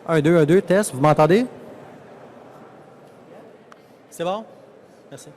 Un, deux, test. Vous m'entendez? C'est bon? Merci.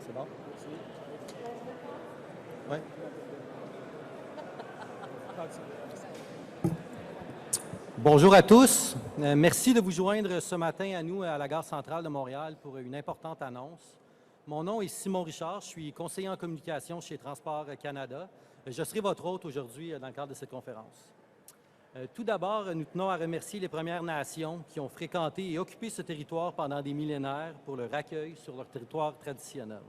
C'est bon? Oui. Bonjour à tous. Merci de vous joindre ce matin à nous à la gare centrale de Montréal pour une importante annonce. Mon nom est Simon Richard, je suis conseiller en communication chez Transport Canada. Je serai votre hôte aujourd'hui dans le cadre de cette conférence. Tout d'abord, nous tenons à remercier les Premières Nations qui ont fréquenté et occupé ce territoire pendant des millénaires pour leur accueil sur leur territoire traditionnel.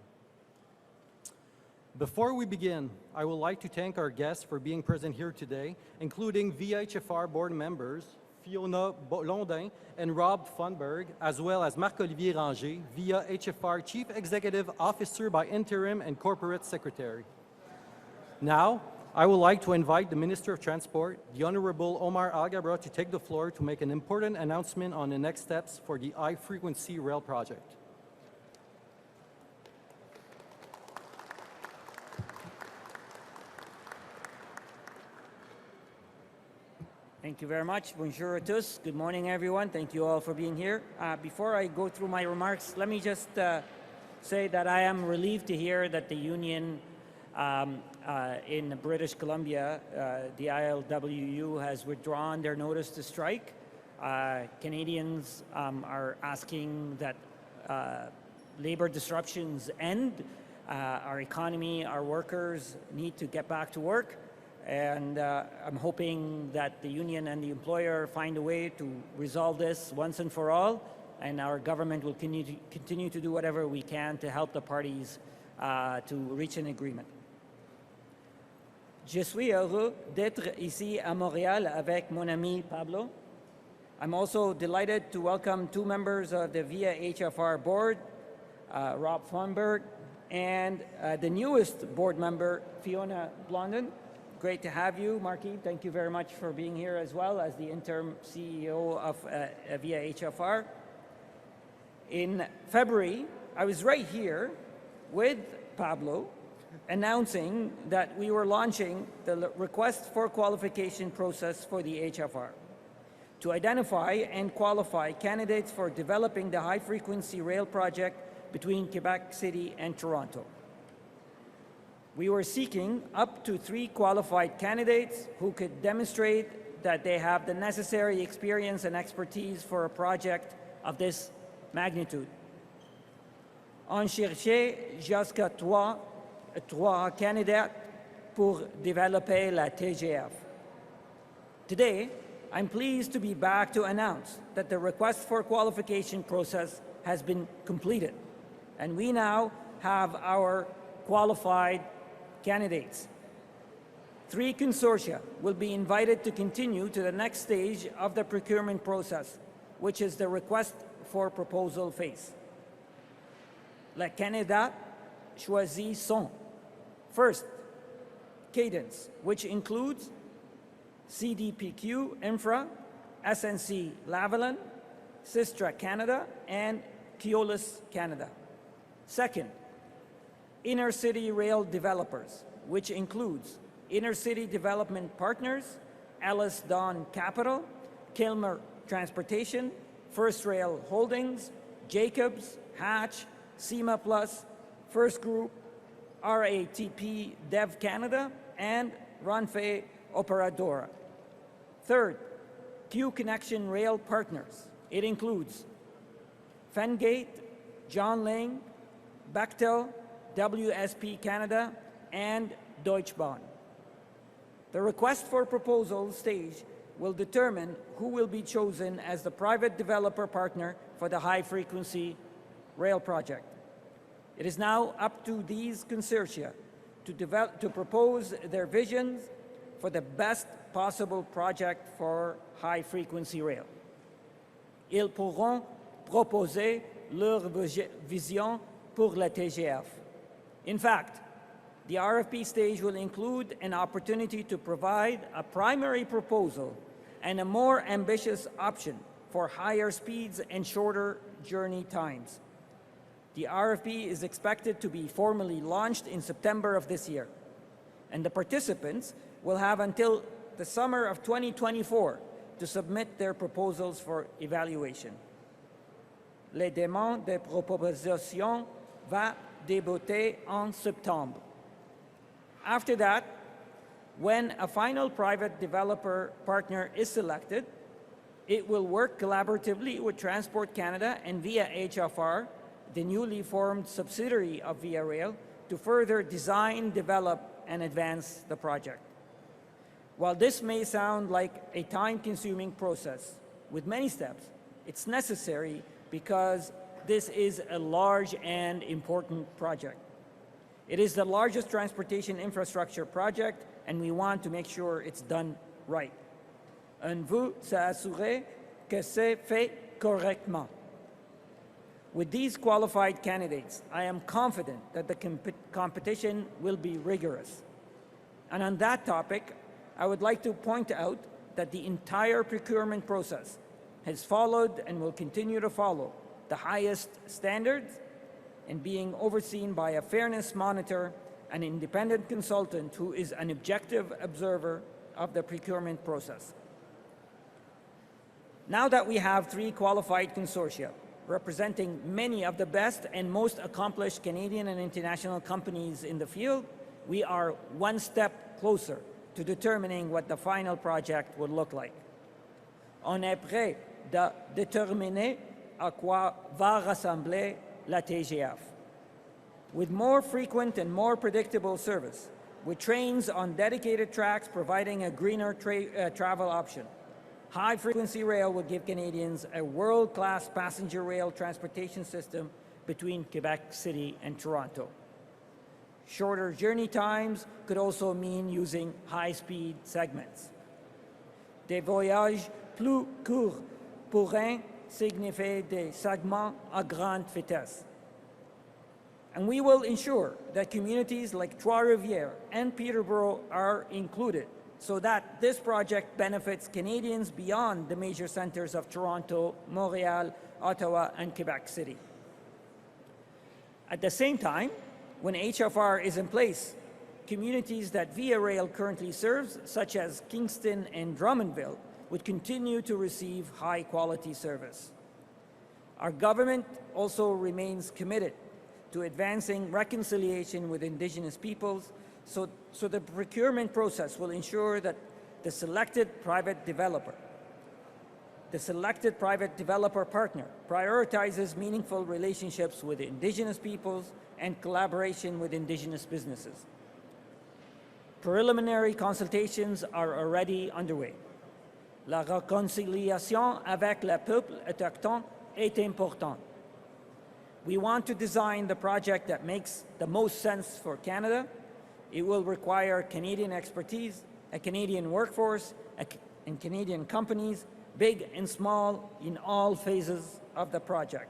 Before we begin, I would like to thank our guests for being present here today, including VHFR board members Fiona Londin and Rob Funberg, as well as Marc-Olivier Ranger, via HFR Chief Executive Officer by Interim and Corporate Secretary. Now, I would like to invite the Minister of Transport, the Honorable Omar Alghabra, to take the floor to make an important announcement on the next steps for the high-frequency rail project. Thank you very much. Bonjour à tous. Good morning, everyone. Thank you all for being here. Before I go through my remarks, let me just say that I am relieved to hear that the union in British Columbia, the ILWU, has withdrawn their notice to strike. Canadians are asking that labor disruptions end. Our economy, our workers need to get back to work. And I'm hoping that the union and the employer find a way to resolve this once and for all, and our government will continue to do whatever we can to help the parties to reach an agreement. Je suis heureux d'être ici à Montréal avec mon ami Pablo. I'm also delighted to welcome two members of the VIA HFR board, Rob Funberg, and the newest board member, Fiona Blondin. Great to have you, Marquis. Thank you very much for being here as well as the interim CEO of VIA HFR. In February, I was right here with Pablo announcing that we were launching the request for qualification process for the HFR to identify and qualify candidates for developing the high-frequency rail project between Quebec City and Toronto. We were seeking up to 3 qualified candidates who could demonstrate that they have the necessary experience and expertise for a project of this magnitude. On cherchait jusqu'à trois candidats pour développer la TGF. Today, I'm pleased to be back to announce that the request for qualification process has been completed, and we now have our qualified candidates. 3 consortia will be invited to continue to the next stage of the procurement process, which is the request for proposal phase. Les candidats choisis sont, first, Cadence, which includes CDPQ Infra, SNC Lavalin, Sistra Canada, and Keolis Canada. Second, Intercity Rail Developers, which includes Intercity Development Partners, Ellis Don Capital, Kilmer Transportation, First Rail Holdings, Jacobs, Hatch, SEMA Plus, First Group, RATP Dev Canada, and Renfe Operadora. Third, QConnexiON Rail Partners. It includes Fengate, John Lang, Bechtel, WSP Canada, and Deutsche Bahn. The request for proposal stage will determine who will be chosen as the private developer partner for the high-frequency rail project. It is now up to these consortia to propose their visions for the best possible project for high-frequency rail. Ils pourront proposer leur vision pour la TGF. In fact, the RFP stage will include an opportunity to provide a primary proposal and a more ambitious option for higher speeds and shorter journey times. The RFP is expected to be formally launched in September of this year, and the participants will have until the summer of 2024 to submit their proposals for evaluation. Les demandes de proposition va débuter en septembre. After that, when a final private developer partner is selected, it will work collaboratively with Transport Canada and Via HFR, the newly formed subsidiary of Via Rail, to further design, develop, and advance the project. While this may sound like a time-consuming process with many steps, it's necessary because this is a large and important project. It is the largest transportation infrastructure project, and we want to make sure it's done right. On veut s'assurer que c'est fait correctement. With these qualified candidates, I am confident that the competition will be rigorous. And on that topic, I would like to point out that the entire procurement process has followed and will continue to follow the highest standards and being overseen by a fairness monitor, an independent consultant who is an objective observer of the procurement process. Now that we have 3 qualified consortia representing many of the best and most accomplished Canadian and international companies in the field, we are one step closer to determining what the final project would look like. On est prêt de déterminer à quoi va ressembler la TGF. With more frequent and more predictable service, with trains on dedicated tracks providing a greener travel option, high-frequency rail will give Canadians a world-class passenger rail transportation system between Quebec City and Toronto. Shorter journey times could also mean using high-speed segments. Des voyages plus courts pourraient signifier des segments à grande vitesse. And we will ensure that communities like Trois-Rivières and Peterborough are included so that this project benefits Canadians beyond the major centres of Toronto, Montreal, Ottawa, and Quebec City. At the same time, when HFR is in place, communities that Via Rail currently serves, such as Kingston and Drummondville, would continue to receive high-quality service. Our government also remains committed to advancing reconciliation with Indigenous peoples, so the procurement process will ensure that the selected private developer partner prioritizes meaningful relationships with Indigenous peoples and collaboration with Indigenous businesses. Preliminary consultations are already underway. La réconciliation avec le peuple autochtone est importante. We want to design the project that makes the most sense for Canada. It will require Canadian expertise, a Canadian workforce, and Canadian companies, big and small, in all phases of the project.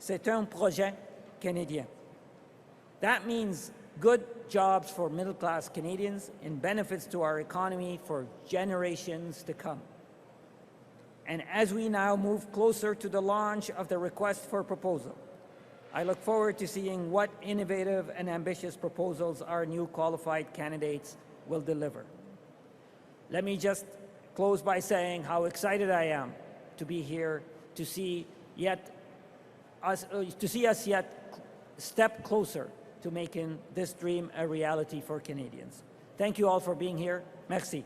C'est un projet canadien. That means good jobs for middle-class Canadians and benefits to our economy for generations to come. And as we now move closer to the launch of the request for proposal, I look forward to seeing what innovative and ambitious proposals our new qualified candidates will deliver. Let me just close by saying how excited I am to be here to see us yet step closer to making this dream a reality for Canadians. Thank you all for being here. Merci.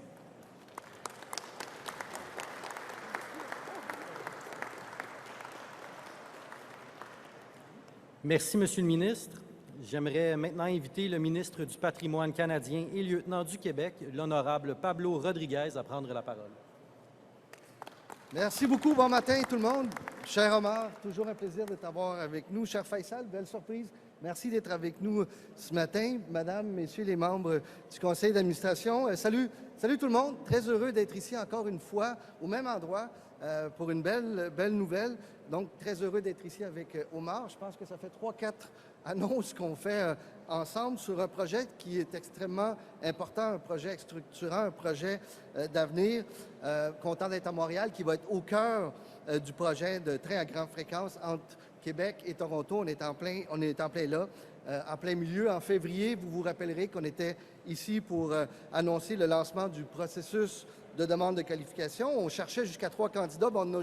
Merci, Monsieur le ministre. J'aimerais maintenant inviter le ministre du Patrimoine canadien et lieutenant du Québec, l'honorable Pablo Rodriguez, à prendre la parole. Merci beaucoup. Bon matin, tout le monde. Cher Omar, toujours un plaisir de t'avoir avec nous. Cher Faisal, belle surprise. Merci d'être avec nous ce matin, Madame, Messieurs les membres du conseil d'administration. Salut tout le monde. Très heureux d'être ici encore une fois au même endroit pour une belle nouvelle. Donc, très heureux d'être ici avec Omar. Je pense que ça fait 3-4 annonces qu'on fait ensemble sur un projet qui est extrêmement important, un projet structurant, un projet d'avenir. Content d'être à Montréal, qui va être au cœur du projet de train à grande fréquence entre Québec et Toronto. On est en plein là, en plein milieu. En février, vous vous rappellerez qu'on était ici pour annoncer le lancement du processus de demande de qualification. On cherchait jusqu'à 3 candidats. Bien, on a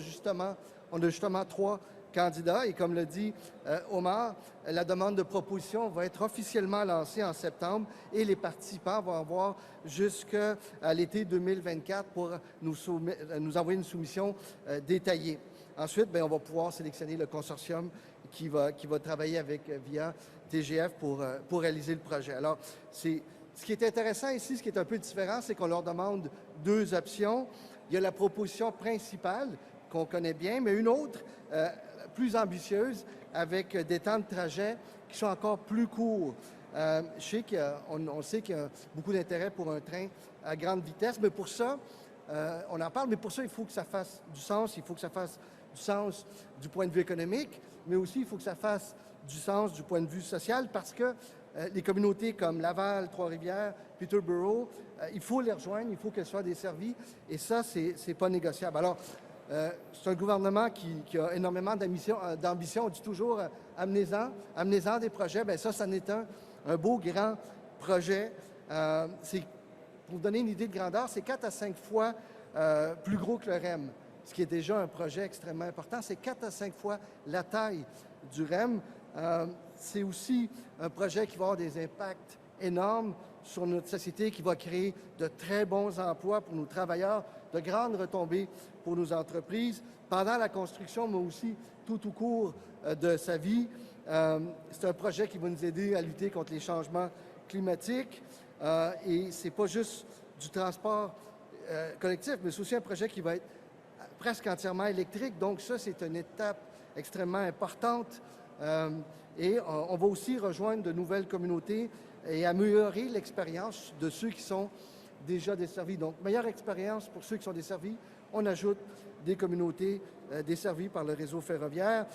justement 3 candidats. Et comme le dit Omar, la demande de proposition va être officiellement lancée en septembre et les participants vont avoir jusqu'à l'été 2024 pour nous envoyer une soumission détaillée. Ensuite, bien, on va pouvoir sélectionner le consortium qui va travailler via TGF pour réaliser le projet. Alors, ce qui est intéressant ici, ce qui est un peu différent, c'est qu'on leur demande 2 options. Il y a la proposition principale qu'on connaît bien, mais une autre plus ambitieuse avec des temps de trajet qui sont encore plus courts. On sait qu'il y a beaucoup d'intérêt pour un train à grande vitesse, mais pour ça, on en parle, mais pour ça, il faut que ça fasse du sens. Il faut que ça fasse du sens du point de vue économique, mais aussi il faut que ça fasse du sens du point de vue social parce que les communautés comme Laval, Trois-Rivières, Peterborough, il faut les rejoindre, il faut qu'elles soient desservies et ça, c'est pas négociable. Alors, c'est un gouvernement qui a énormément d'ambition. On dit toujours amenez-en des projets. Bien, ça en est un beau grand projet. Pour vous donner une idée de grandeur, c'est 4 à 5 fois plus gros que le REM, ce qui est déjà un projet extrêmement important. C'est 4 à 5 fois la taille du REM. C'est aussi un projet qui va avoir des impacts énormes sur notre société, qui va créer de très bons emplois pour nos travailleurs, de grandes retombées pour nos entreprises, pendant la construction, mais aussi tout au cours de sa vie. C'est un projet qui va nous aider à lutter contre les changements climatiques. Et ce n'est pas juste du transport collectif, mais c'est aussi un projet qui va être presque entièrement électrique. Donc ça, c'est une étape extrêmement importante. Et on va aussi rejoindre de nouvelles communautés et améliorer l'expérience de ceux qui sont déjà desservis. Donc, meilleure expérience pour ceux qui sont desservis. On ajoute des communautés desservies par le réseau ferroviaire.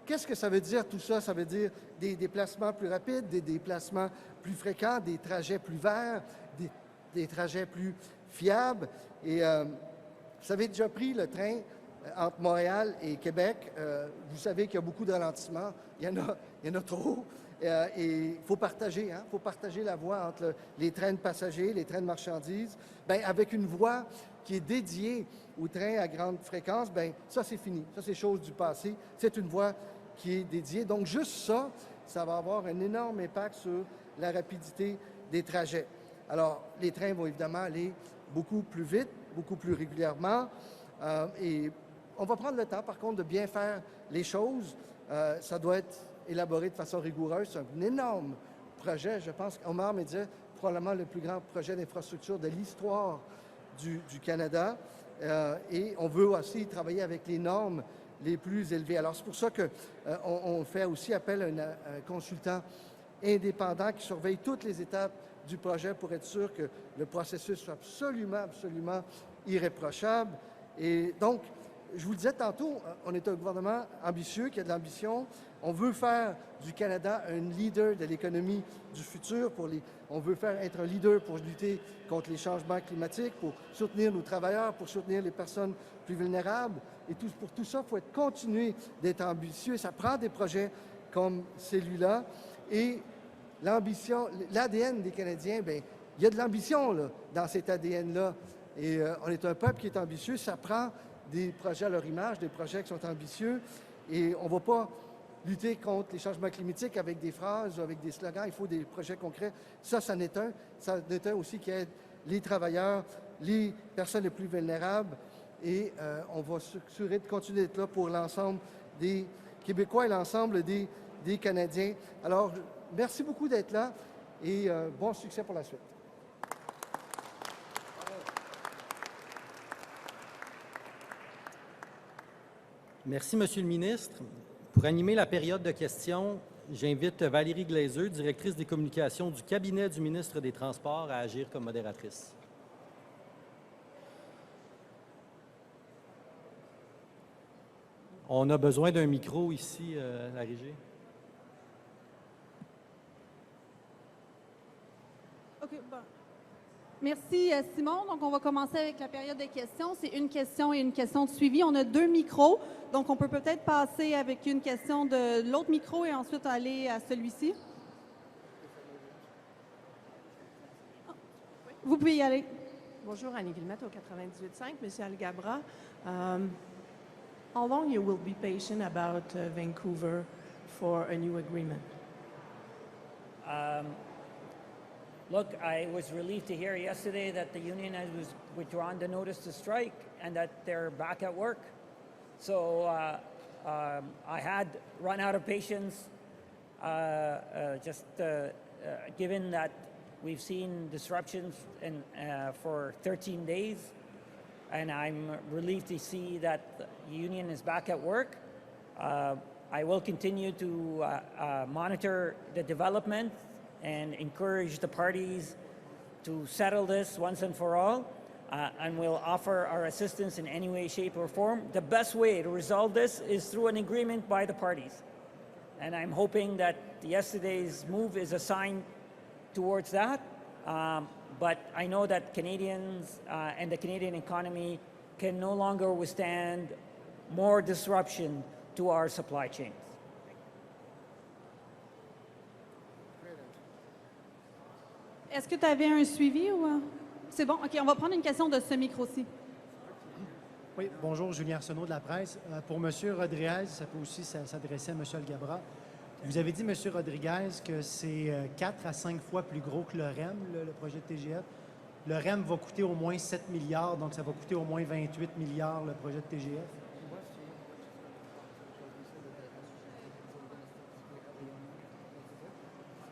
Qu'est-ce que ça veut dire tout ça? Ça veut dire des déplacements plus rapides, des déplacements plus fréquents, des trajets plus verts, des trajets plus fiables. Et vous avez déjà pris le train entre Montréal et Québec. Vous savez qu'il y a beaucoup de ralentissements. Il y en a trop. Et il faut partager, hein? Il faut partager la voie entre les trains de passagers, les trains de marchandises. Bien, avec une voie qui est dédiée aux trains à grande fréquence, bien, ça, c'est fini. Ça, c'est chose du passé. C'est une voie qui est dédiée. Donc, juste ça, ça va avoir un énorme impact sur la rapidité des trajets. Alors, les trains vont évidemment aller beaucoup plus vite, beaucoup plus régulièrement. Et on va prendre le temps, par contre, de bien faire les choses. Ça doit être élaboré de façon rigoureuse. C'est un énorme projet. Je pense qu'Omar me disait probablement le plus grand projet d'infrastructure de l'histoire du Canada. Et on veut aussi travailler avec les normes les plus élevées. Alors, c'est pour ça qu'on fait aussi appel à un consultant indépendant qui surveille toutes les étapes du projet pour être sûr que le processus soit absolument irréprochable. Et donc, je vous le disais tantôt, on est un gouvernement ambitieux, qui a de l'ambition. On veut faire du Canada un leader de l'économie du futur. On veut être un leader pour lutter contre les changements climatiques, pour soutenir nos travailleurs, pour soutenir les personnes plus vulnérables. Et pour tout ça, il faut continuer d'être ambitieux. Ça prend des projets comme celui-là. Et l'ambition, l'ADN des Canadiens, bien, il y a de l'ambition là, dans cet ADN-là. Et on est un peuple qui est ambitieux. Ça prend des projets à leur image, des projets qui sont ambitieux. Et on ne va pas lutter contre les changements climatiques avec des phrases ou avec des slogans. Il faut des projets concrets. Ça en est un. Ça en est un aussi qui aide les travailleurs, les personnes les plus vulnérables. Et on va s'assurer de continuer d'être là pour l'ensemble des Québécois et l'ensemble des Canadiens. Alors, merci beaucoup d'être là et bon succès pour la suite. Merci, Monsieur le ministre. Pour animer la période de questions, J'invite Valérie Glaiseux, directrice des communications du cabinet du ministre des Transports, à agir comme modératrice. On a besoin d'un micro ici, à la régie. OK, bon. Merci, Simon. Donc, on va commencer avec la période de questions. C'est une question et une question de suivi. On a 2 micros, donc on peut peut-être passer avec une question de l'autre micro et ensuite aller à celui-ci. Vous pouvez y aller. Bonjour, Annie Villemette au 98.5. Monsieur Alghabra, how long you will be patient about Vancouver for a new agreement? Look, I was relieved to hear yesterday that the union has withdrawn the notice to strike and that they're back at work. So I had run out of patience given that we've seen disruptions for 13 days, and I'm relieved to see that the union is back at work. I will continue to monitor the development and encourage the parties to settle this once and for all, and we'll offer our assistance in any way, shape, or form. The best way to resolve this is through an agreement by the parties. And I'm hoping that yesterday's move is a sign towards that. But I know that Canadians and the Canadian economy can no longer withstand more disruption to our supply chains. Est-ce que tu avais un suivi ou... C'est bon? OK, on va prendre une question de ce micro-ci. Oui, bonjour, Julien Arsenault de la presse. Pour M. Rodriguez, ça peut aussi s'adresser à M. Alghabra. Vous avez dit, M. Rodriguez, que c'est 4 à 5 fois plus gros que le REM, le projet de TGF. Le REM va coûter au moins 7 milliards, donc ça va coûter au moins 28 milliards, le projet de TGF.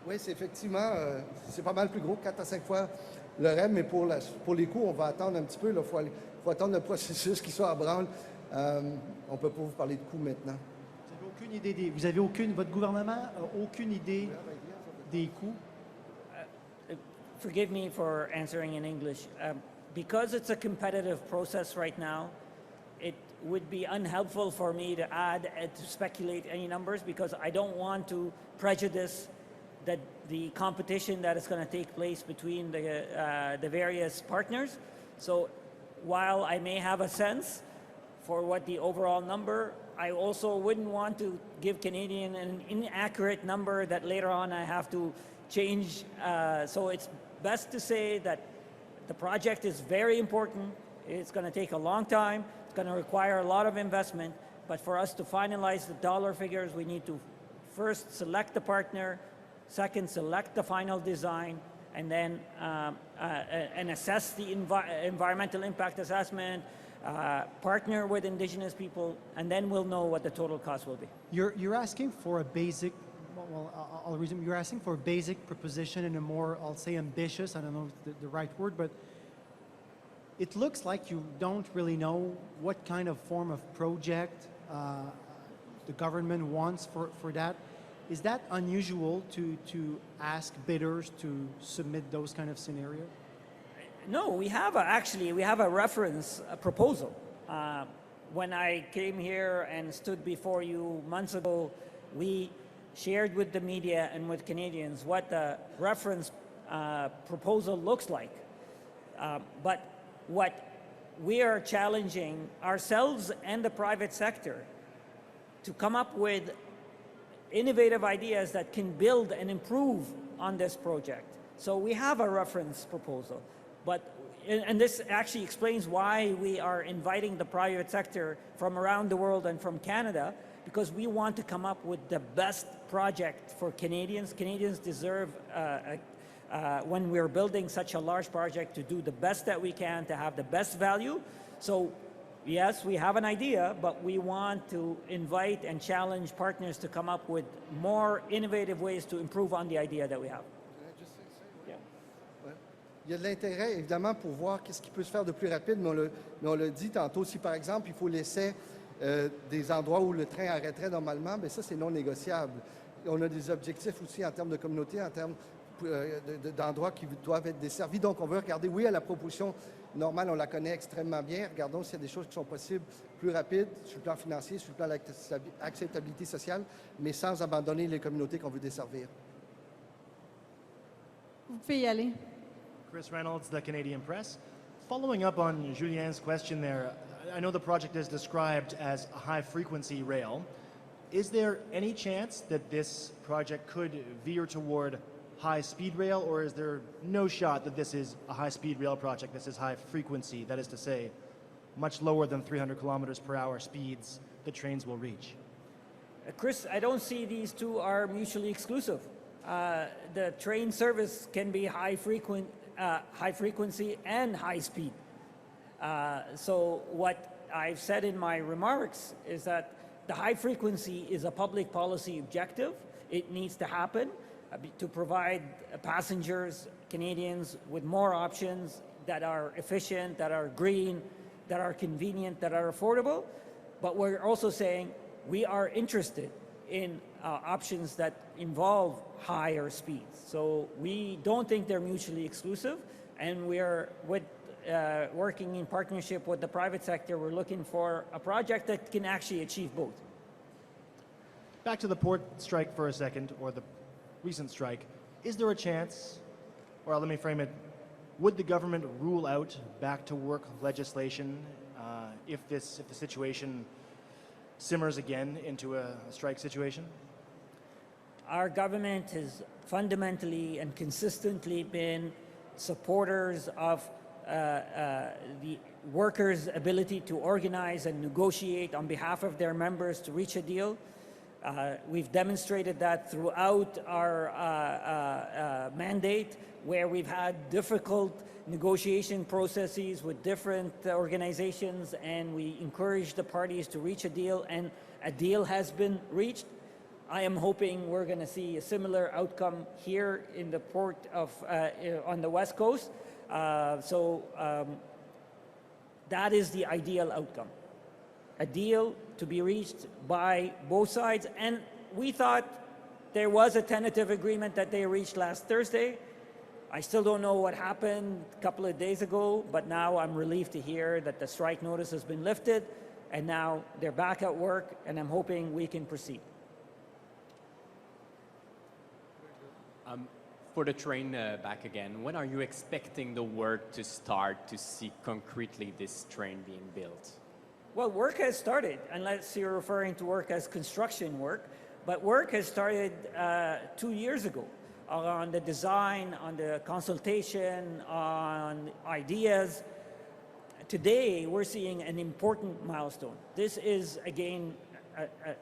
Oui, c'est effectivement, c'est pas mal plus gros, 4 à 5 fois le REM, mais pour les coûts, on va attendre un petit peu. Il faut attendre le processus qui soit à branle. On ne peut pas vous parler de coûts maintenant. Vous avez aucune, votre gouvernement n'a aucune idée des coûts? Forgive me for answering in English. Because it's a competitive process right now, it would be unhelpful for me to add and to speculate any numbers because I don't want to prejudice the competition that is going to take place between the various partners. So while I may have a sense for what the overall number, I also wouldn't want to give Canadian an inaccurate number that later on I have to change. So it's best to say that the project is very important. It's going to take a long time. It's going to require a lot of investment. But for us to finalize the dollar figures, we need to first select the partner, second, select the final design, and then and assess the environmental impact assessment, partner with Indigenous people, and then we'll know what the total cost will be. You're asking for a basic, well, I'll resume. You're asking for a basic proposition and a more, I'll say, ambitious, I don't know the right word, but it looks like you don't really know what kind of form of project the government wants for that. Is that unusual to ask bidders to submit those kind of scenarios? No, we have a reference proposal. When I came here and stood before you months ago, we shared with the media and with Canadians what the reference proposal looks like. But what we are challenging ourselves and the private sector to come up with innovative ideas that can build and improve on this project. So we have a reference proposal, and this actually explains why we are inviting the private sector from around the world and from Canada, because we want to come up with the best project for Canadians. Canadians deserve, when we're building such a large project, to do the best that we can, to have the best value. So yes, we have an idea, but we want to invite and challenge partners to come up with more innovative ways to improve on the idea that we have. Yeah. Ouais. Il y a de l'intérêt, évidemment, pour voir qu'est-ce qui peut se faire de plus rapide, mais on l'a dit tantôt. Si, par exemple, il faut laisser des endroits où le train arrêterait normalement, bien ça, c'est non négociable. on a des objectifs aussi en termes de communauté, en termes d'endroits qui doivent être desservis. Donc, on veut regarder, oui, à la proposition normale, on la connaît extrêmement bien. Regardons s'il y a des choses qui sont possibles plus rapides sur le plan financier, sur le plan de l'acceptabilité sociale, mais sans abandonner les communautés qu'on veut desservir. Vous pouvez y aller. Chris Reynolds, the Canadian Press. Following up on Julien's question there, I know the project is described as a high-frequency rail. Is there any chance that this project could veer toward high-speed rail, or is there no shot that this is a high-speed rail project? This is high-frequency, that is to say, much lower than 300 kilometers per hour speeds the trains will reach? Chris, I don't see these two are mutually exclusive. The train service can be high frequency and high speed. So what I've said in my remarks is that the high frequency is a public policy objective. It needs to happen to provide passengers, Canadians, with more options that are efficient, that are green, that are convenient, that are affordable. But we're also saying we are interested in options that involve higher speeds. So we don't think they're mutually exclusive, and we are working in partnership with the private sector. We're looking for a project that can actually achieve both. Back to the port strike for a second, or the recent strike. Is there a chance, or let me frame it, would the government rule out back to work legislation if the situation simmers again into a strike situation? Our government has fundamentally and consistently been supporters of the workers' ability to organize and negotiate on behalf of their members to reach a deal. We've demonstrated that throughout our mandate, where we've had difficult negotiation processes with different organizations, and we encourage the parties to reach a deal, and a deal has been reached. I am hoping we're going to see a similar outcome here in the port of on the West Coast. That is the ideal outcome. A deal to be reached by both sides, and we thought there was a tentative agreement that they reached last Thursday. I still don't know what happened a couple of days ago, but now I'm relieved to hear that the strike notice has been lifted, and now they're back at work, and I'm hoping we can proceed. For the train back again, when are you expecting the work to start to see concretely this train being built? Well, work has started, unless you're referring to work as construction work, but work has started 2 years ago on the design, on the consultation, on ideas. Today, we're seeing an important milestone. This is, again,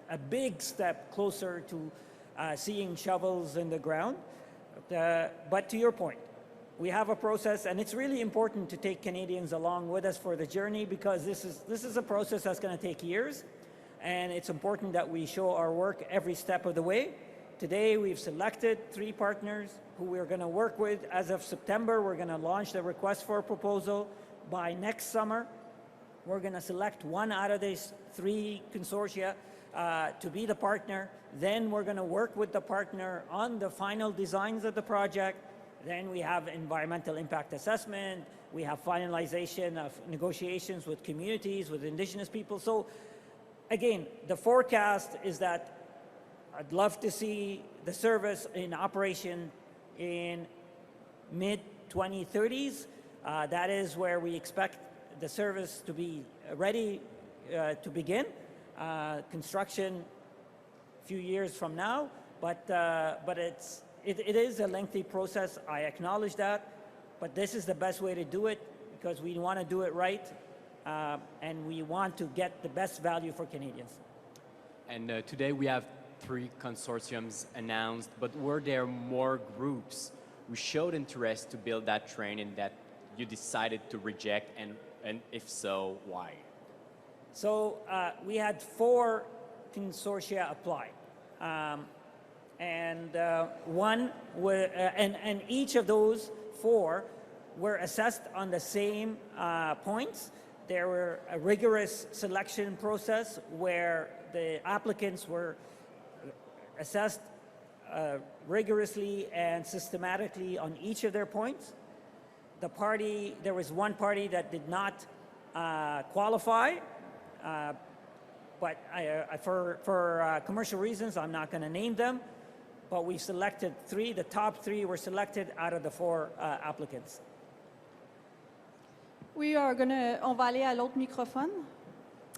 a big step closer to seeing shovels in the ground. But to your point, we have a process, and it's really important to take Canadians along with us for the journey, because this is a process that's going to take years, and it's important that we show our work every step of the way. Today, we've selected 3 partners who we're going to work with. As of September, we're going to launch the request for a proposal. By next summer, we're going to select 1 out of these 3 consortia to be the partner. Then we're going to work with the partner on the final designs of the project. Then we have environmental impact assessment. We have finalization of negotiations with communities, with Indigenous people. So again, the forecast is that I'd love to see the service in operation in mid-2030s. That is where we expect the service to be ready to begin. Construction a few years from now, but it is a lengthy process. I acknowledge that, but this is the best way to do it, because we want to do it right, and we want to get the best value for Canadians. And today we have 3 consortiums announced, but were there more groups who showed interest to build that train and that you decided to reject, and if so, why? So we had 4 consortia apply, and each of those 4 were assessed on the same points. There were a rigorous selection process where the applicants were assessed rigorously and systematically on each of their points. There was one party that did not qualify, but for commercial reasons, I'm not going to name them. But we selected 3. The top 3 were selected out of the 4 applicants. Oui, on va aller à l'autre microphone.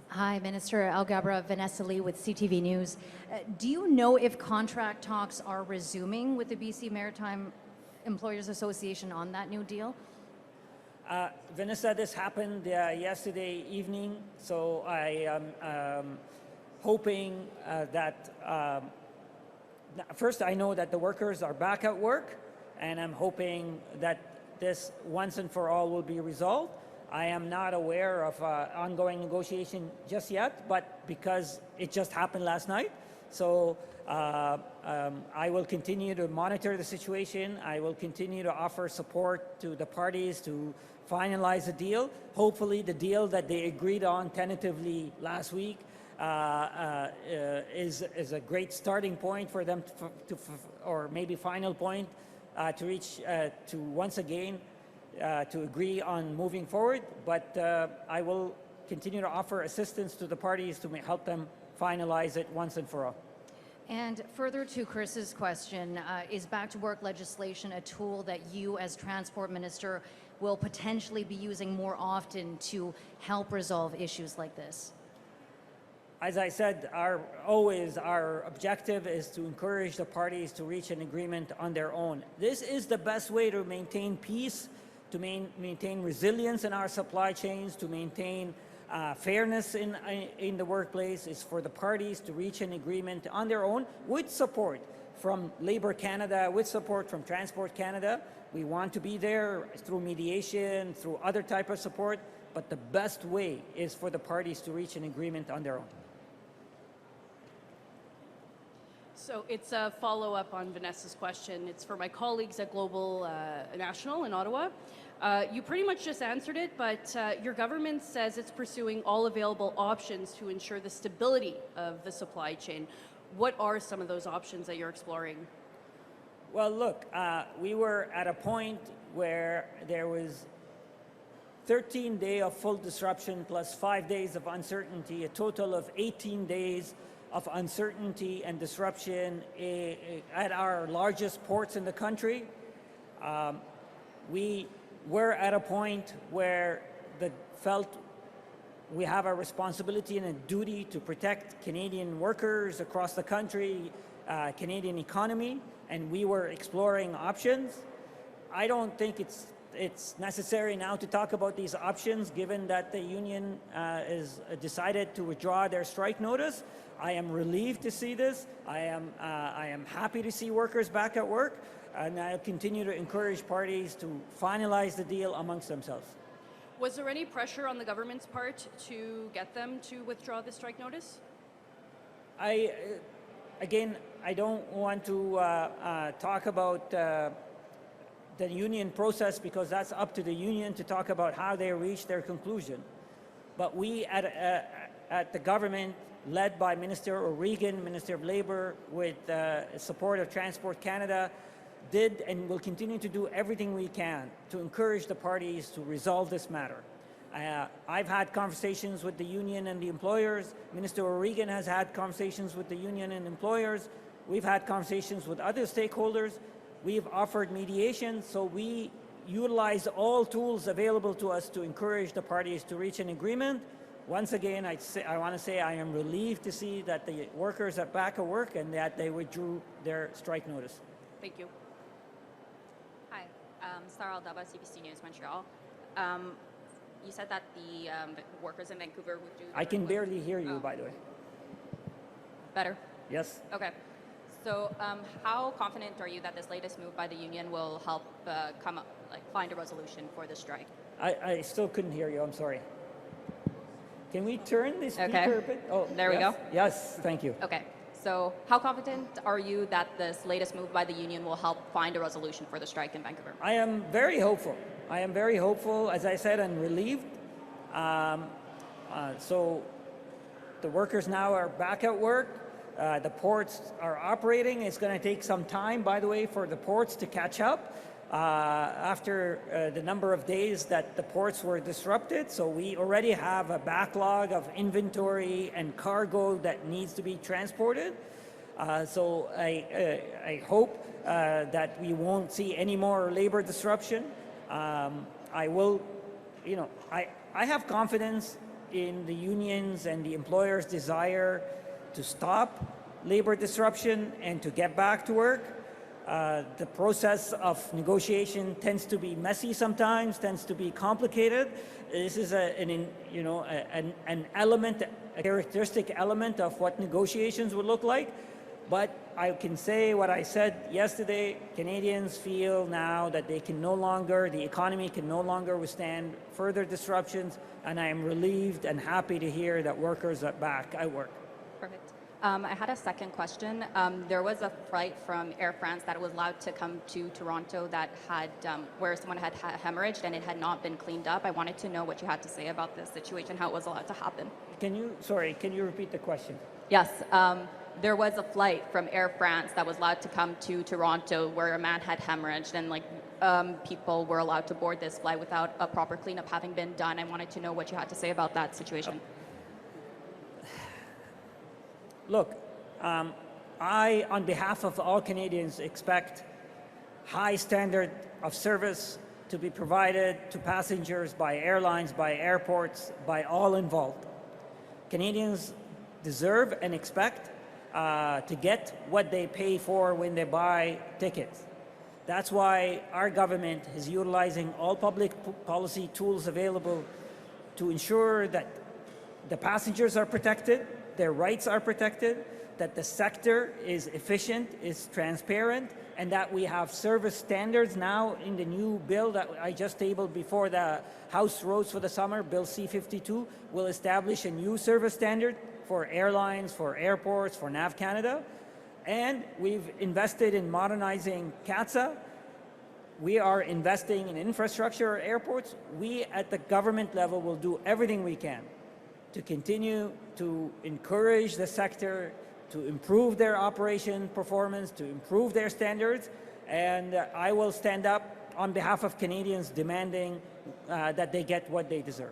Hi, Minister Alghabra, Vanessa Lee with CTV News. Do you know if contract talks are resuming with the BC Maritime Employers Association on that new deal? Vanessa, this happened yesterday evening, so I am hoping that first, I know that the workers are back at work, and I'm hoping that this once and for all will be resolved. I am not aware of ongoing negotiation just yet, but because it just happened last night. So I will continue to monitor the situation. I will continue to offer support to the parties to finalize the deal. Hopefully the deal that they agreed on tentatively last week is a great starting point for them or maybe final point to reach to once again to agree on moving forward. But I will continue to offer assistance to the parties to help them finalize it once and for all. And further to Chris's question, is back to work legislation a tool that you as transport minister will potentially be using more often to help resolve issues like this? As I said, our objective is to encourage the parties to reach an agreement on their own. This is the best way to maintain peace, to maintain resilience in our supply chains, to maintain fairness in the workplace, is for the parties to reach an agreement on their own with support from Labour Canada, with support from Transport Canada. We want to be there through mediation, through other type of support, but the best way is for the parties to reach an agreement on their own. So it's a follow-up on Vanessa's question. It's for my colleagues at Global National in Ottawa. You pretty much just answered it, but your government says it's pursuing all available options to ensure the stability of the supply chain. What are some of those options that you're exploring? Well, look, we were at a point where there was 13 days of full disruption plus 5 days of uncertainty, a total of 18 days of uncertainty and disruption at our largest ports in the country. We were at a point where felt we have a responsibility and a duty to protect Canadian workers across the country, Canadian economy, and we were exploring options. I don't think it's necessary now to talk about these options, given that the union is decided to withdraw their strike notice. I am relieved to see this. I am happy to see workers back at work, and I'll continue to encourage parties to finalize the deal amongst themselves. Was there any pressure on the government's part to get them to withdraw the strike notice? Again, I don't want to talk about the union process, because that's up to the union to talk about how they reach their conclusion. But we at the government, led by Minister O'Regan, Minister of Labour, with support of Transport Canada, did and will continue to do everything we can to encourage the parties to resolve this matter. I've had conversations with the union and the employers. Minister O'Regan has had conversations with the union and employers. We've had conversations with other stakeholders. We've offered mediation, so we utilize all tools available to us to encourage the parties to reach an agreement. Once again, I want to say I am relieved to see that the workers are back at work and that they withdrew their strike notice. Thank you. Hi, Sarah Aldaba, CBC News, Montreal. You said that the workers in Vancouver would do... I can barely hear you, by the way. Better? Yes. Okay. So how confident are you that this latest move by the union will help find a resolution for the strike? I still couldn't hear you, I'm sorry. Can we turn the speaker a bit? Oh, there we go. Yes, thank you. Okay. So how confident are you that this latest move by the union will help find a resolution for the strike in Vancouver? I am very hopeful. I am very hopeful. As I said, I'm relieved. So the workers now are back at work. The ports are operating. It's going to take some time, by the way, for the ports to catch up after the number of days that the ports were disrupted. So we already have a backlog of inventory and cargo that needs to be transported. So I hope that we won't see any more labor disruption. I will, I have confidence in the unions and the employers' desire to stop labor disruption and to get back to work. The process of negotiation tends to be messy sometimes, tends to be complicated. This is an element, a characteristic element of what negotiations would look like. But I can say what I said yesterday, Canadians feel now that they can no longer, the economy can no longer withstand further disruptions, and I am relieved and happy to hear that workers are back at work. Perfect. I had a second question. There was a flight from Air France that was allowed to come to Toronto that had, where someone had hemorrhaged and it had not been cleaned up. I wanted to know what you had to say about this situation, how it was allowed to happen. Can you repeat the question? Yes. There was a flight from Air France that was allowed to come to Toronto where a man had hemorrhaged and people were allowed to board this flight without a proper cleanup having been done. I wanted to know what you had to say about that situation. Look, I, on behalf of all Canadians, expect high standard of service to be provided to passengers by airlines, by airports, by all involved. Canadians deserve and expect to get what they pay for when they buy tickets. That's why our government is utilizing all public policy tools available to ensure that the passengers are protected, their rights are protected, that the sector is efficient, is transparent, and that we have service standards now in the new bill that I just tabled before the House Roads for the Summer, Bill C-52, will establish a new service standard for airlines, for airports, for NAV Canada. And we've invested in modernizing CATSA. We are investing in infrastructure at airports. We at the government level will do everything we can to continue to encourage the sector to improve their operation performance, to improve their standards, and I will stand up on behalf of Canadians demanding that they get what they deserve.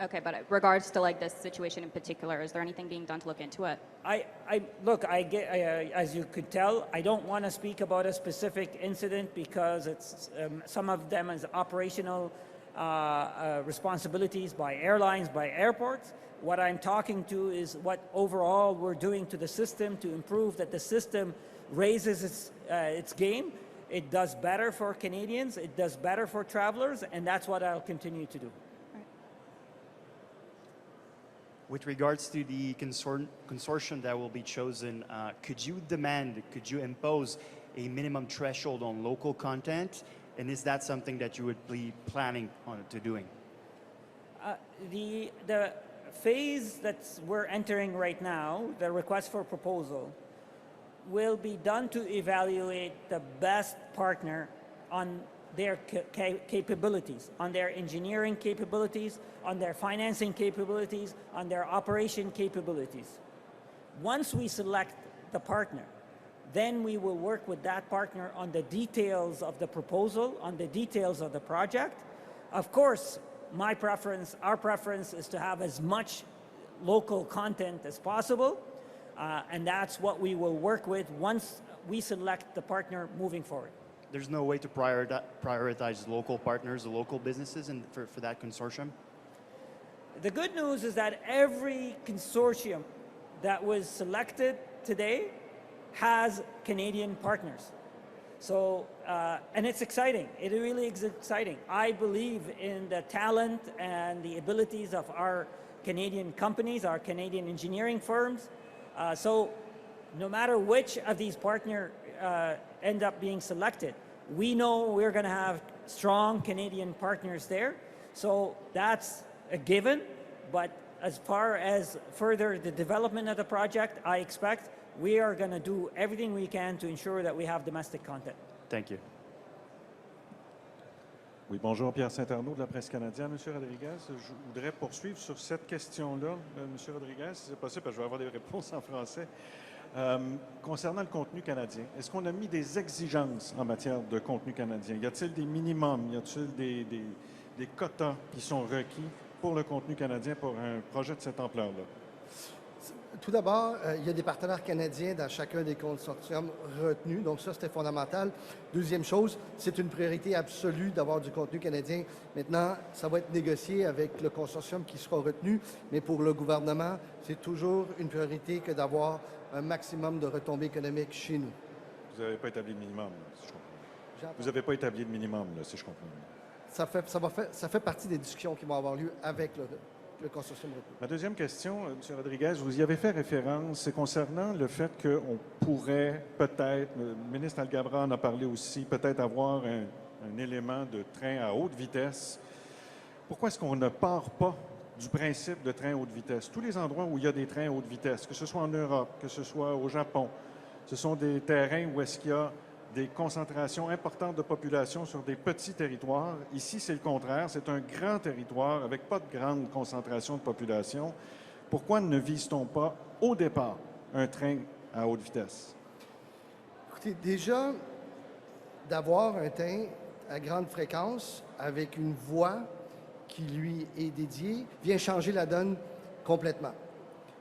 Okay, but in regards to this situation in particular, is there anything being done to look into it? As you could tell, I don't want to speak about a specific incident because it's some of them is operational responsibilities by airlines, by airports. What I'm talking to is what overall we're doing to the system to improve that the system raises its game. It does better for Canadians, it does better for travelers, and that's what I'll continue to do. With regards to the consortium that will be chosen, could you impose a minimum threshold on local content? And is that something that you would be planning on to doing? The phase that we're entering right now, the request for proposal, will be done to evaluate the best partner on their capabilities, on their engineering capabilities, on their financing capabilities, on their operation capabilities. Once we select the partner, then we will work with that partner on the details of the proposal, on the details of the project. Of course, my preference, our preference is to have as much local content as possible, and that's what we will work with once we select the partner moving forward. There's no way to prioritize local partners, local businesses for that consortium? The good news is that every consortium that was selected today has Canadian partners. So, and it's exciting. It really is exciting. I believe in the talent and the abilities of our Canadian companies, our Canadian engineering firms. So no matter which of these partners end up being selected, we know we're going to have strong Canadian partners there. So that's a given. But as far as further the development of the project, I expect we are going to do everything we can to ensure that we have domestic content. Thank you. Oui, bonjour, Pierre Saint-Arnaud de la presse canadienne. Monsieur Rodriguez, je voudrais poursuivre sur cette question-là. Monsieur Rodriguez, si c'est possible, parce que je vais avoir des réponses en français. Concernant le contenu canadien, est-ce qu'on a mis des exigences en matière de contenu canadien? Y a-t-il des minimums? Y a-t-il des quotas qui sont requis pour le contenu canadien pour un projet de cette ampleur-là? Tout d'abord, il y a des partenaires canadiens dans chacun des consortiums retenus, donc ça, c'était fondamental. Deuxième chose, c'est une priorité absolue d'avoir du contenu canadien. Maintenant, ça va être négocié avec le consortium qui sera retenu, mais pour le gouvernement, c'est toujours une priorité que d'avoir un maximum de retombées économiques chez nous. Vous n'avez pas établi de minimum, là, si je comprends bien. Vous n'avez pas établi de minimum, là, si je comprends bien. Ça fait partie des discussions qui vont avoir lieu avec le consortium retenu. Ma deuxième question, M. Rodriguez, vous y avez fait référence, c'est concernant le fait qu'on pourrait peut-être, le ministre Alghabra en a parlé aussi, peut-être avoir un élément de train à haute vitesse. Pourquoi est-ce qu'on ne part pas du principe de train à haute vitesse? Tous les endroits où il y a des trains à haute vitesse, que ce soit en Europe, que ce soit au Japon, ce sont des terrains où est-ce qu'il y a des concentrations importantes de population sur des petits territoires. Ici, c'est le contraire. C'est un grand territoire avec pas de grande concentration de population. Pourquoi ne vise-t-on pas, au départ, un train à haute vitesse? Écoutez, déjà, d'avoir un train à grande fréquence avec une voie qui lui est dédiée vient changer la donne complètement.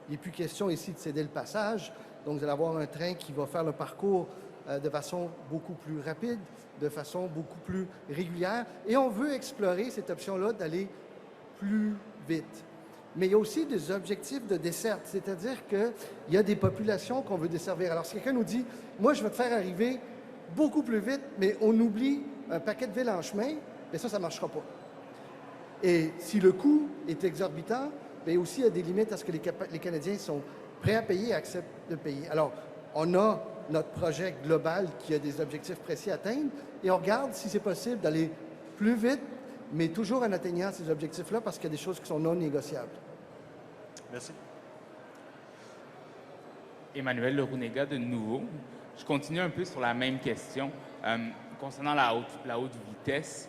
Il n'est plus question ici de céder le passage. Donc, vous allez avoir un train qui va faire le parcours de façon beaucoup plus rapide, de façon beaucoup plus régulière. Et on veut explorer cette option-là d'aller plus vite. Mais il y a aussi des objectifs de desserte, c'est-à-dire qu'il y a des populations qu'on veut desservir. Alors, si quelqu'un nous dit « Moi, je vais te faire arriver beaucoup plus vite, mais on oublie un paquet de villes en chemin », bien ça ne marchera pas. Et si le coût est exorbitant, bien aussi, il y a des limites à ce que les Canadiens sont prêts à payer et acceptent de payer. Alors, on a notre projet global qui a des objectifs précis à atteindre et on regarde si c'est possible d'aller plus vite, mais toujours en atteignant ces objectifs-là parce qu'il y a des choses qui sont non négociables. Merci. Emmanuel Lerounega de Nouveau. Je continue un peu sur la même question. Concernant la haute vitesse,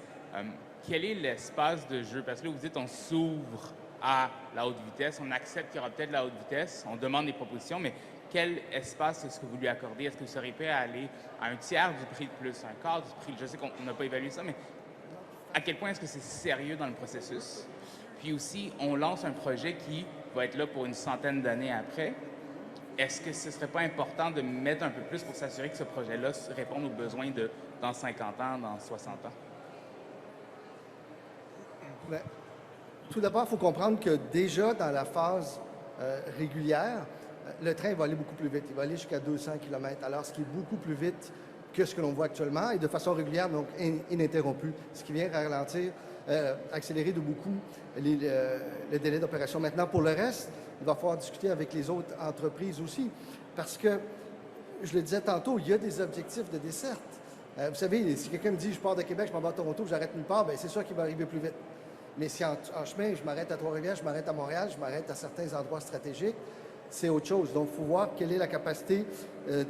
quel est l'espace de jeu? Parce que là, vous dites on s'ouvre à la haute vitesse, on accepte qu'il y aura peut-être la haute vitesse, on demande des propositions, mais quel espace est-ce que vous lui accordez? Est-ce que vous serez prêt à aller à un tiers du prix de plus, un quart du prix? Je sais qu'on n'a pas évalué ça, mais à quel point est-ce que c'est sérieux dans le processus? Puis aussi, on lance un projet qui va être là pour une centaine d'années après. Est-ce que ce ne serait pas important de mettre un peu plus pour s'assurer que ce projet-là réponde aux besoins dans 50 ans, dans 60 ans? Bien, tout d'abord, il faut comprendre que déjà dans la phase régulière, le train va aller beaucoup plus vite. Il va aller jusqu'à 200 km, alors ce qui est beaucoup plus vite que ce que l'on voit actuellement et de façon régulière, donc ininterrompue, ce qui vient ralentir, accélérer de beaucoup le délai d'opération. Maintenant, pour le reste, il va falloir discuter avec les autres entreprises aussi, parce que, je le disais tantôt, il y a des objectifs de desserte. Vous savez, si quelqu'un me dit « je pars de Québec, je m'en vais à Toronto, j'arrête nulle part », bien c'est sûr qu'il va arriver plus vite. Mais si en chemin, je m'arrête à Trois-Rivières, je m'arrête à Montréal, je m'arrête à certains endroits stratégiques, c'est autre chose. Donc, il faut voir quelle est la capacité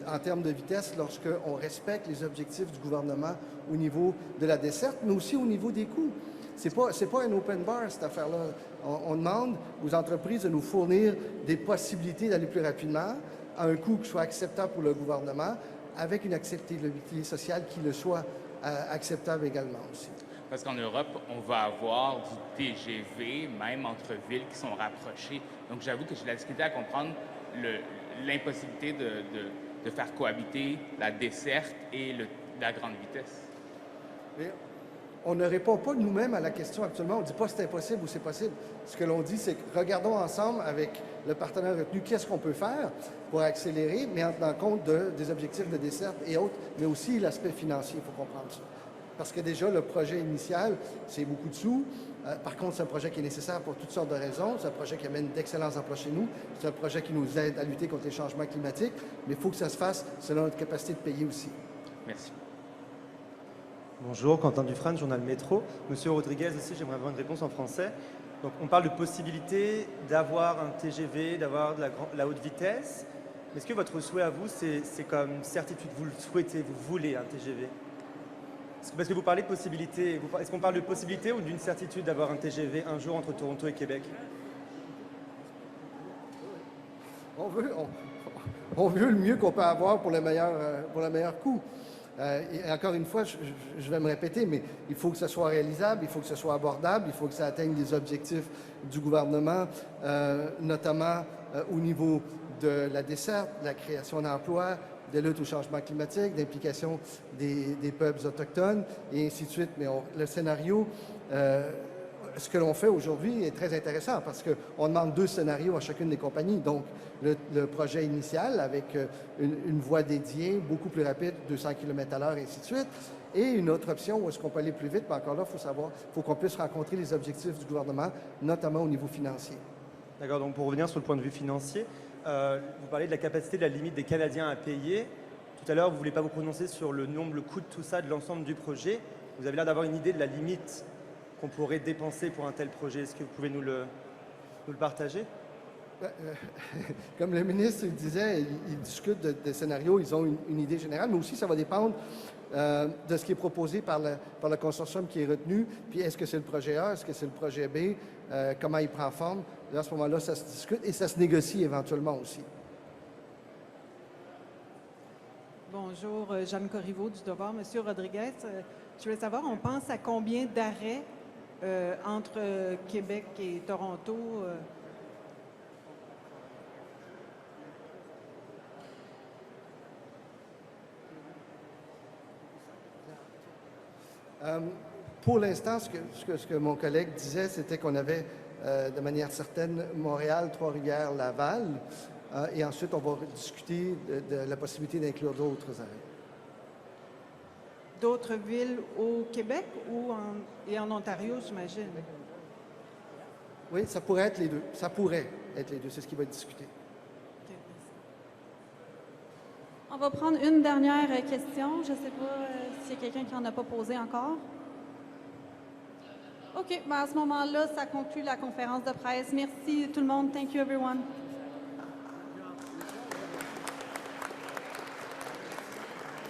en termes de vitesse lorsqu'on respecte les objectifs du gouvernement au niveau de la desserte, mais aussi au niveau des coûts. C'est pas un open bar, cette affaire-là. On demande aux entreprises de nous fournir des possibilités d'aller plus rapidement à un coût qui soit acceptable pour le gouvernement, avec une acceptabilité sociale qui le soit acceptable également aussi. Parce qu'en Europe, on va avoir du TGV, même entre villes qui sont rapprochées. Donc, j'avoue que j'ai de la difficulté à comprendre l'impossibilité de faire cohabiter la desserte et la grande vitesse. Et on ne répond pas nous-mêmes à la question actuellement. On ne dit pas c'est impossible ou c'est possible. Ce que l'on dit, c'est que regardons ensemble avec le partenaire retenu qu'est-ce qu'on peut faire pour accélérer, mais en tenant compte des objectifs de desserte et autres, mais aussi l'aspect financier, il faut comprendre ça. Parce que déjà, le projet initial, c'est beaucoup de sous. Par contre, c'est un projet qui est nécessaire pour toutes sortes de raisons. C'est un projet qui amène d'excellents emplois chez nous. C'est un projet qui nous aide à lutter contre les changements climatiques. Mais il faut que ça se fasse selon notre capacité de payer aussi. Merci. Bonjour, Quentin Dufresne, journal Métro. Monsieur Rodriguez aussi, j'aimerais avoir une réponse en français. Donc, on parle de possibilité d'avoir un TGV, d'avoir de la haute vitesse. Est-ce que votre souhait à vous, c'est comme certitude, vous le souhaitez, vous voulez un TGV? Parce que vous parlez de possibilité, est-ce qu'on parle de possibilité ou d'une certitude d'avoir un TGV un jour entre Toronto et Québec? on veut le mieux qu'on peut avoir pour le meilleur coût. Et encore une fois, je vais me répéter, mais il faut que ce soit réalisable, il faut que ce soit abordable, il faut que ça atteigne les objectifs du gouvernement, notamment au niveau de la desserte, de la création d'emplois, de lutte au changement climatique, d'implication des peuples autochtones, et ainsi de suite. Mais le scénario, ce que l'on fait aujourd'hui est très intéressant parce qu'on demande 2 scénarios à chacune des compagnies. Donc, le projet initial avec une voie dédiée, beaucoup plus rapide, 200 km/h, et ainsi de suite. Et une autre option où est-ce qu'on peut aller plus vite, mais encore là, il faut qu'on puisse rencontrer les objectifs du gouvernement, notamment au niveau financier. D'accord, donc pour revenir sur le point de vue financier, vous parlez de la capacité de la limite des Canadiens à payer. Tout à l'heure, vous ne voulez pas vous prononcer sur le coût de tout ça, de l'ensemble du projet. Vous avez l'air d'avoir une idée de la limite qu'on pourrait dépenser pour un tel projet. Est-ce que vous pouvez nous le partager? Comme le ministre disait, ils discutent des scénarios, ils ont une idée générale, mais aussi ça va dépendre de ce qui est proposé par le consortium qui est retenu. Puis est-ce que c'est le projet A, est-ce que c'est le projet B, comment il prend forme. Là, à ce moment-là, ça se discute et ça se négocie éventuellement aussi. Bonjour, Jeanne Corriveau du Devoir. Monsieur Rodriguez, je voulais savoir, on pense à combien d'arrêts entre Québec et Toronto? Pour l'instant, ce que mon collègue disait, c'était qu'on avait de manière certaine Montréal, Trois-Rivières, Laval, et ensuite on va discuter de la possibilité d'inclure d'autres arrêts. D'autres villes au Québec et en Ontario, j'imagine? Oui, ça pourrait être les deux. Ça pourrait être les deux. C'est ce qui va être discuté. Okay, on va prendre une dernière question. Je ne sais pas s'il y a quelqu'un qui n'en a pas posé encore. OK, ben à ce moment-là, ça conclut la conférence de presse. Merci tout le monde. Thank you, everyone.